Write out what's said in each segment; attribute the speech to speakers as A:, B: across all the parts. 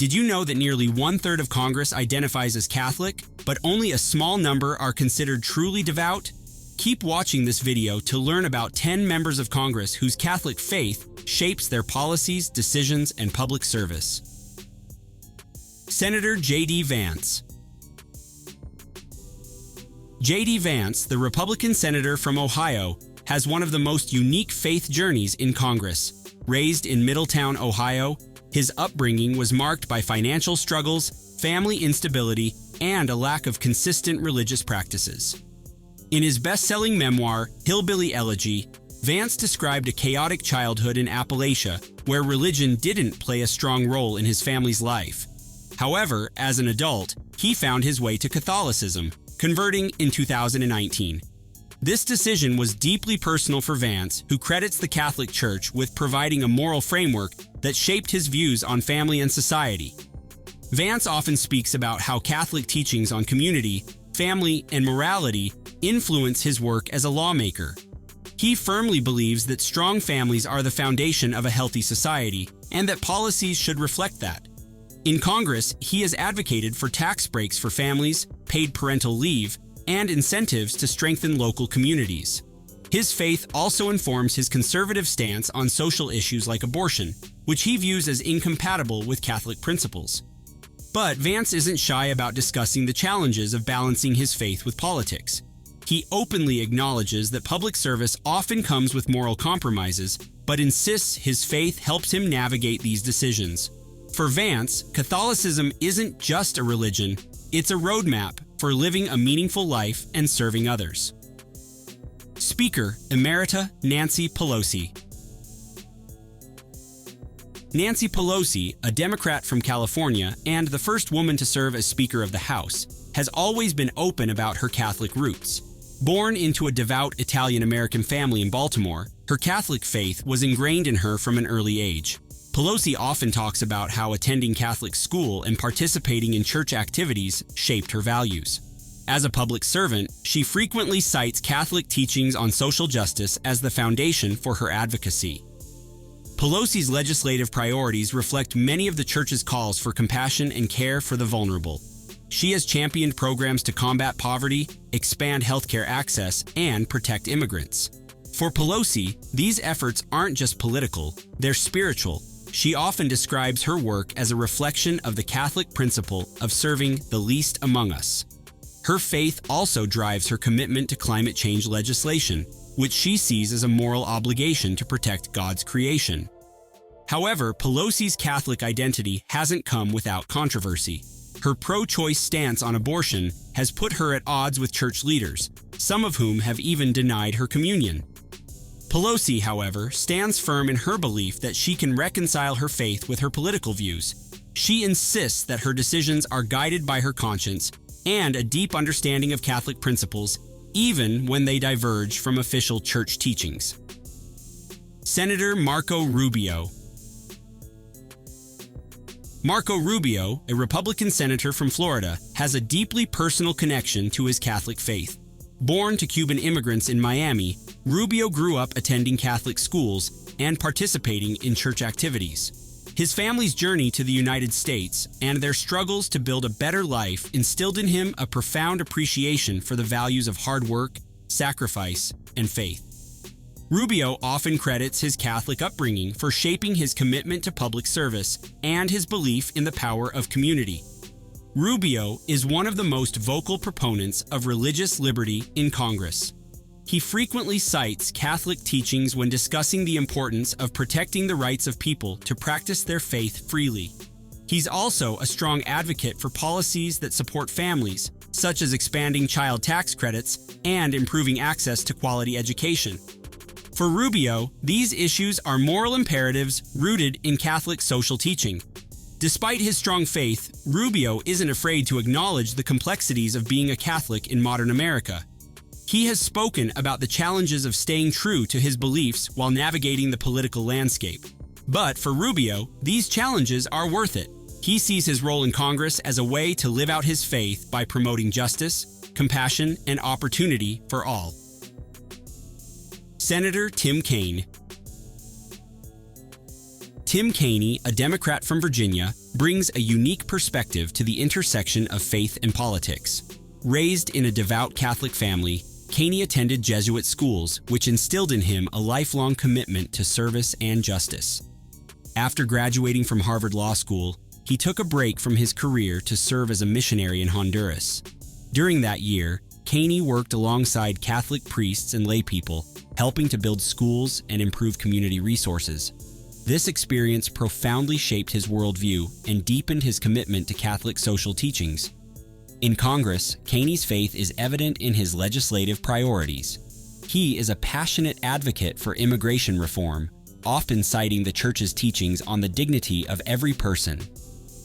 A: Did you know that nearly 1/3 of Congress identifies as Catholic, but only a small number are considered truly devout? Keep watching this video to learn about 10 members of Congress whose Catholic faith shapes their policies, decisions, and public service. Senator J.D. Vance. J.D. Vance, the Republican senator from Ohio, has one of the most unique faith journeys in Congress. Raised in Middletown, Ohio, his upbringing was marked by financial struggles, family instability, and a lack of consistent religious practices. In his best-selling memoir, Hillbilly Elegy, Vance described a chaotic childhood in Appalachia where religion didn't play a strong role in his family's life. However, as an adult, he found his way to Catholicism, converting in 2019. This decision was deeply personal for Vance, who credits the Catholic Church with providing a moral framework that shaped his views on family and society. Vance often speaks about how Catholic teachings on community, family, and morality influence his work as a lawmaker. He firmly believes that strong families are the foundation of a healthy society, and that policies should reflect that. In Congress, he has advocated for tax breaks for families, paid parental leave, and incentives to strengthen local communities. His faith also informs his conservative stance on social issues like abortion, which he views as incompatible with Catholic principles. But Vance isn't shy about discussing the challenges of balancing his faith with politics. He openly acknowledges that public service often comes with moral compromises, but insists his faith helps him navigate these decisions. For Vance, Catholicism isn't just a religion, it's a roadmap for living a meaningful life and serving others. Speaker Emerita Nancy Pelosi. Nancy Pelosi, a Democrat from California and the first woman to serve as Speaker of the House, has always been open about her Catholic roots. Born into a devout Italian-American family in Baltimore, her Catholic faith was ingrained in her from an early age. Pelosi often talks about how attending Catholic school and participating in church activities shaped her values. As a public servant, she frequently cites Catholic teachings on social justice as the foundation for her advocacy. Pelosi's legislative priorities reflect many of the church's calls for compassion and care for the vulnerable. She has championed programs to combat poverty, expand healthcare access, and protect immigrants. For Pelosi, these efforts aren't just political, they're spiritual. She often describes her work as a reflection of the Catholic principle of serving the least among us. Her faith also drives her commitment to climate change legislation, which she sees as a moral obligation to protect God's creation. However, Pelosi's Catholic identity hasn't come without controversy. Her pro-choice stance on abortion has put her at odds with church leaders, some of whom have even denied her communion. Pelosi, however, stands firm in her belief that she can reconcile her faith with her political views. She insists that her decisions are guided by her conscience and a deep understanding of Catholic principles, even when they diverge from official church teachings. Senator Marco Rubio. Marco Rubio, a Republican senator from Florida, has a deeply personal connection to his Catholic faith. Born to Cuban immigrants in Miami, Rubio grew up attending Catholic schools and participating in church activities. His family's journey to the United States and their struggles to build a better life instilled in him a profound appreciation for the values of hard work, sacrifice, and faith. Rubio often credits his Catholic upbringing for shaping his commitment to public service and his belief in the power of community. Rubio is one of the most vocal proponents of religious liberty in Congress. He frequently cites Catholic teachings when discussing the importance of protecting the rights of people to practice their faith freely. He's also a strong advocate for policies that support families, such as expanding child tax credits and improving access to quality education. For Rubio, these issues are moral imperatives rooted in Catholic social teaching. Despite his strong faith, Rubio isn't afraid to acknowledge the complexities of being a Catholic in modern America. He has spoken about the challenges of staying true to his beliefs while navigating the political landscape. But for Rubio, these challenges are worth it. He sees his role in Congress as a way to live out his faith by promoting justice, compassion, and opportunity for all. Senator Tim Kaine. Tim Kaine, a Democrat from Virginia, brings a unique perspective to the intersection of faith and politics. Raised in a devout Catholic family, Caney attended Jesuit schools, which instilled in him a lifelong commitment to service and justice. After graduating from Harvard Law School, he took a break from his career to serve as a missionary in Honduras. During that year, Caney worked alongside Catholic priests and laypeople, helping to build schools and improve community resources. This experience profoundly shaped his worldview and deepened his commitment to Catholic social teachings. In Congress, Caney's faith is evident in his legislative priorities. He is a passionate advocate for immigration reform, often citing the Church's teachings on the dignity of every person.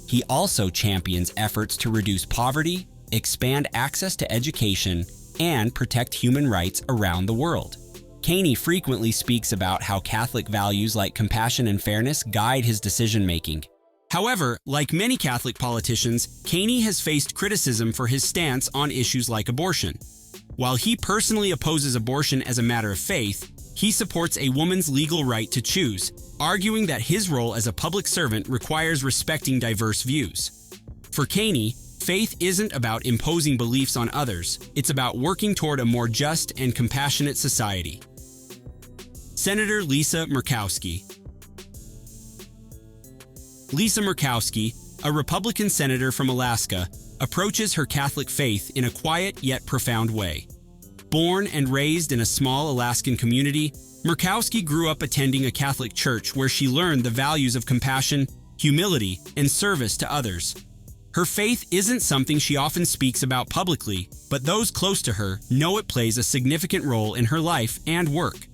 A: He also champions efforts to reduce poverty, expand access to education, and protect human rights around the world. Caney frequently speaks about how Catholic values like compassion and fairness guide his decision-making. However, like many Catholic politicians, Caney has faced criticism for his stance on issues like abortion. While he personally opposes abortion as a matter of faith, he supports a woman's legal right to choose, arguing that his role as a public servant requires respecting diverse views. For Caney, faith isn't about imposing beliefs on others, it's about working toward a more just and compassionate society. Senator Lisa Murkowski. Lisa Murkowski, a Republican senator from Alaska, approaches her Catholic faith in a quiet yet profound way. Born and raised in a small Alaskan community, Murkowski grew up attending a Catholic church where she learned the values of compassion, humility, and service to others. Her faith isn't something she often speaks about publicly, but those close to her know it plays a significant role in her life and work.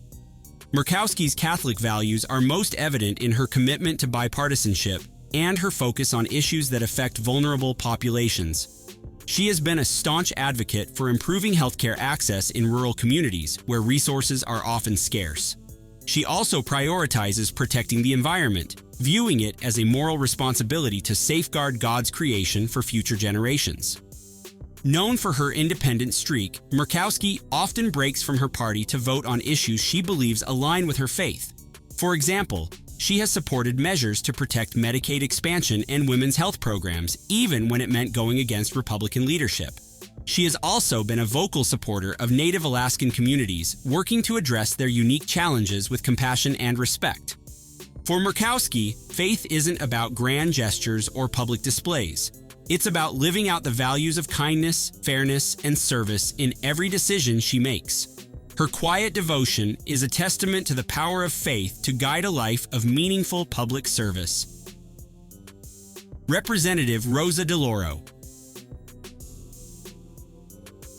A: Murkowski's Catholic values are most evident in her commitment to bipartisanship and her focus on issues that affect vulnerable populations. She has been a staunch advocate for improving healthcare access in rural communities where resources are often scarce. She also prioritizes protecting the environment, viewing it as a moral responsibility to safeguard God's creation for future generations. Known for her independent streak, Murkowski often breaks from her party to vote on issues she believes align with her faith. For example, she has supported measures to protect Medicaid expansion and women's health programs, even when it meant going against Republican leadership. She has also been a vocal supporter of Native Alaskan communities, working to address their unique challenges with compassion and respect. For Murkowski, faith isn't about grand gestures or public displays. It's about living out the values of kindness, fairness, and service in every decision she makes. Her quiet devotion is a testament to the power of faith to guide a life of meaningful public service. Representative Rosa DeLauro.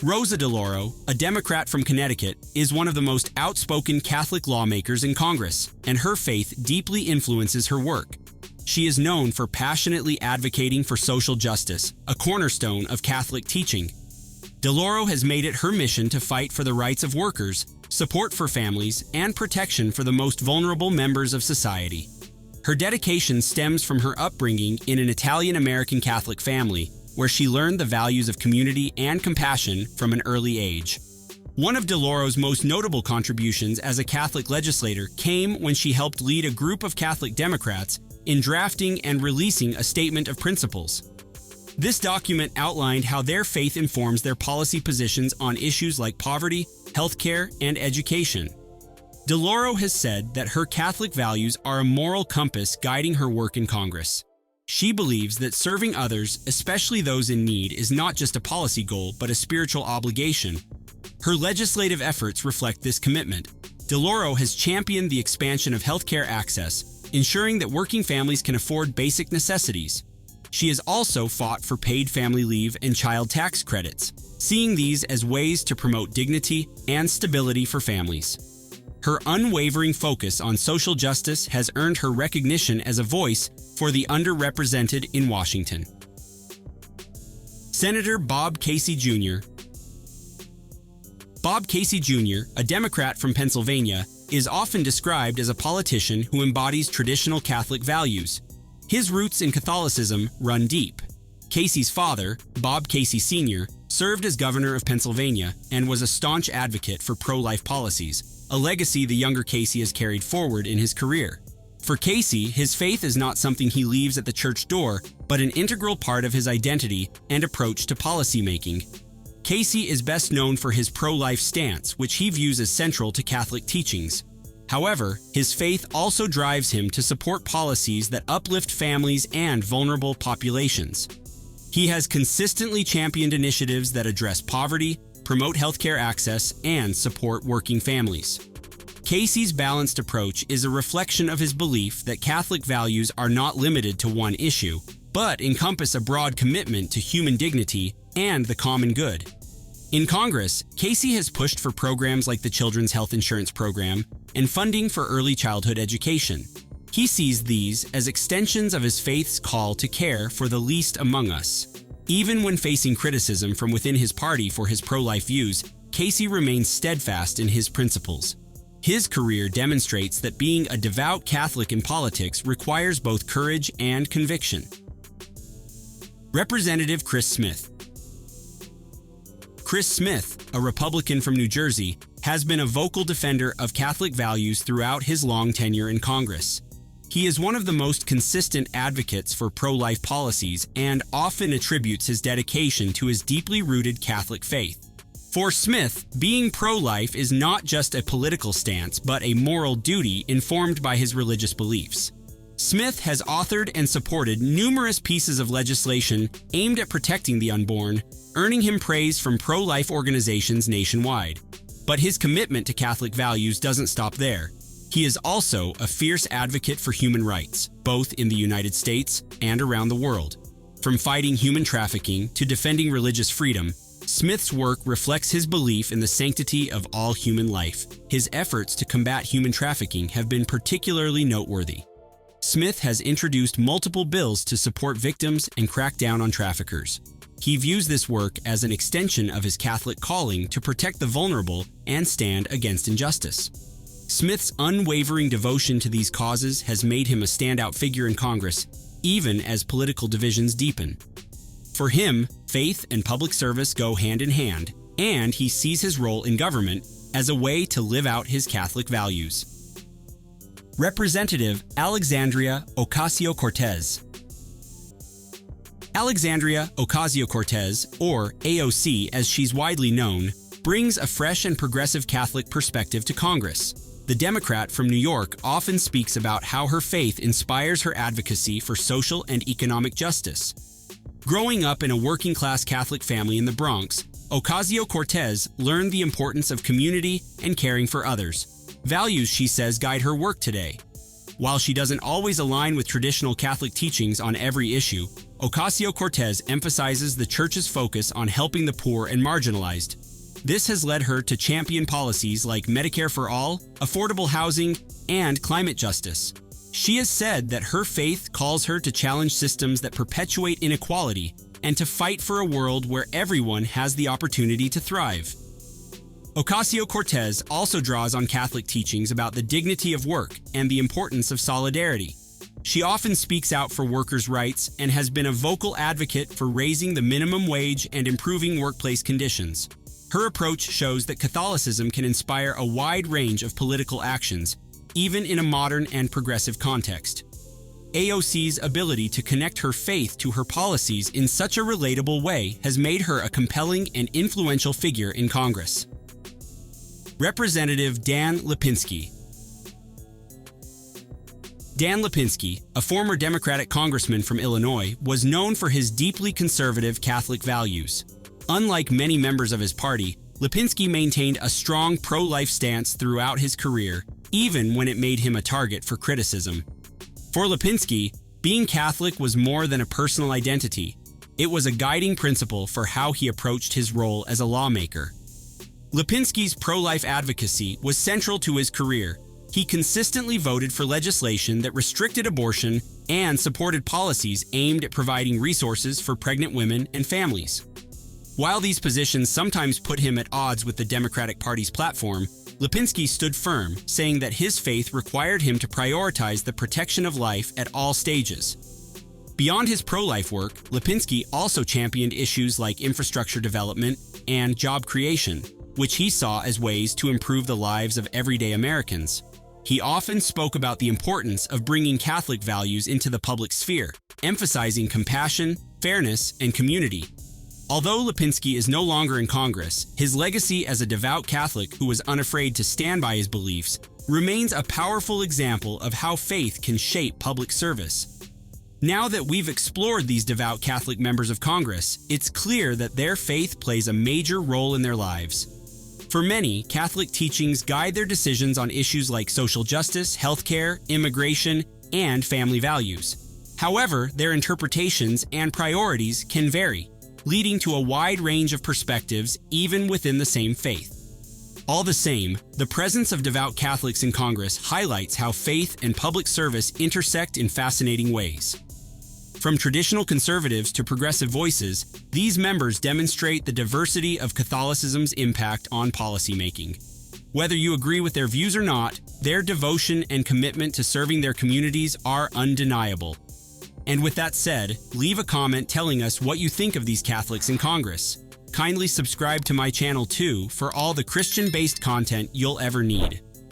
A: Rosa DeLauro, a Democrat from Connecticut, is one of the most outspoken Catholic lawmakers in Congress, and her faith deeply influences her work. She is known for passionately advocating for social justice, a cornerstone of Catholic teaching. DeLauro has made it her mission to fight for the rights of workers, support for families, and protection for the most vulnerable members of society. Her dedication stems from her upbringing in an Italian-American Catholic family, where she learned the values of community and compassion from an early age. One of DeLauro's most notable contributions as a Catholic legislator came when she helped lead a group of Catholic Democrats in drafting and releasing a statement of principles. This document outlined how their faith informs their policy positions on issues like poverty, healthcare, and education. DeLauro has said that her Catholic values are a moral compass guiding her work in Congress. She believes that serving others, especially those in need, is not just a policy goal, but a spiritual obligation. Her legislative efforts reflect this commitment. DeLauro has championed the expansion of healthcare access, ensuring that working families can afford basic necessities. She has also fought for paid family leave and child tax credits, seeing these as ways to promote dignity and stability for families. Her unwavering focus on social justice has earned her recognition as a voice for the underrepresented in Washington. Senator Bob Casey Jr. Bob Casey Jr., a Democrat from Pennsylvania, is often described as a politician who embodies traditional Catholic values. His roots in Catholicism run deep. Casey's father, Bob Casey Sr., served as governor of Pennsylvania and was a staunch advocate for pro-life policies, a legacy the younger Casey has carried forward in his career. For Casey, his faith is not something he leaves at the church door, but an integral part of his identity and approach to policymaking. Casey is best known for his pro-life stance, which he views as central to Catholic teachings. However, his faith also drives him to support policies that uplift families and vulnerable populations. He has consistently championed initiatives that address poverty, promote healthcare access, and support working families. Casey's balanced approach is a reflection of his belief that Catholic values are not limited to one issue, but encompass a broad commitment to human dignity and the common good. In Congress, Casey has pushed for programs like the Children's Health Insurance Program and funding for early childhood education. He sees these as extensions of his faith's call to care for the least among us. Even when facing criticism from within his party for his pro-life views, Casey remains steadfast in his principles. His career demonstrates that being a devout Catholic in politics requires both courage and conviction. Representative Chris Smith. Chris Smith, a Republican from New Jersey, has been a vocal defender of Catholic values throughout his long tenure in Congress. He is one of the most consistent advocates for pro-life policies and often attributes his dedication to his deeply rooted Catholic faith. For Smith, being pro-life is not just a political stance, but a moral duty informed by his religious beliefs. Smith has authored and supported numerous pieces of legislation aimed at protecting the unborn, earning him praise from pro-life organizations nationwide. But his commitment to Catholic values doesn't stop there. He is also a fierce advocate for human rights, both in the United States and around the world. From fighting human trafficking to defending religious freedom, Smith's work reflects his belief in the sanctity of all human life. His efforts to combat human trafficking have been particularly noteworthy. Smith has introduced multiple bills to support victims and crack down on traffickers. He views this work as an extension of his Catholic calling to protect the vulnerable and stand against injustice. Smith's unwavering devotion to these causes has made him a standout figure in Congress, even as political divisions deepen. For him, faith and public service go hand in hand, and he sees his role in government as a way to live out his Catholic values. Representative Alexandria Ocasio-Cortez. Alexandria Ocasio-Cortez, or AOC as she's widely known, brings a fresh and progressive Catholic perspective to Congress. The Democrat from New York often speaks about how her faith inspires her advocacy for social and economic justice. Growing up in a working-class Catholic family in the Bronx, Ocasio-Cortez learned the importance of community and caring for others. Values, she says, guide her work today. While she doesn't always align with traditional Catholic teachings on every issue, Ocasio-Cortez emphasizes the Church's focus on helping the poor and marginalized. This has led her to champion policies like Medicare for all, affordable housing, and climate justice. She has said that her faith calls her to challenge systems that perpetuate inequality and to fight for a world where everyone has the opportunity to thrive. Ocasio-Cortez also draws on Catholic teachings about the dignity of work and the importance of solidarity. She often speaks out for workers' rights and has been a vocal advocate for raising the minimum wage and improving workplace conditions. Her approach shows that Catholicism can inspire a wide range of political actions, even in a modern and progressive context. AOC's ability to connect her faith to her policies in such a relatable way has made her a compelling and influential figure in Congress. Representative Dan Lipinski. Dan Lipinski, a former Democratic congressman from Illinois, was known for his deeply conservative Catholic values. Unlike many members of his party, Lipinski maintained a strong pro-life stance throughout his career, even when it made him a target for criticism. For Lipinski, being Catholic was more than a personal identity. It was a guiding principle for how he approached his role as a lawmaker. Lipinski's pro-life advocacy was central to his career. He consistently voted for legislation that restricted abortion and supported policies aimed at providing resources for pregnant women and families. While these positions sometimes put him at odds with the Democratic Party's platform, Lipinski stood firm, saying that his faith required him to prioritize the protection of life at all stages. Beyond his pro-life work, Lipinski also championed issues like infrastructure development and job creation, which he saw as ways to improve the lives of everyday Americans. He often spoke about the importance of bringing Catholic values into the public sphere, emphasizing compassion, fairness, and community. Although Lipinski is no longer in Congress, his legacy as a devout Catholic who was unafraid to stand by his beliefs remains a powerful example of how faith can shape public service. Now that we've explored these devout Catholic members of Congress, it's clear that their faith plays a major role in their lives. For many, Catholic teachings guide their decisions on issues like social justice, healthcare, immigration, and family values. However, their interpretations and priorities can vary, leading to a wide range of perspectives even within the same faith. All the same, the presence of devout Catholics in Congress highlights how faith and public service intersect in fascinating ways. From traditional conservatives to progressive voices, these members demonstrate the diversity of Catholicism's impact on policymaking. Whether you agree with their views or not, their devotion and commitment to serving their communities are undeniable. And with that said, leave a comment telling us what you think of these Catholics in Congress. Kindly subscribe to my channel too for all the Christian-based content you'll ever need.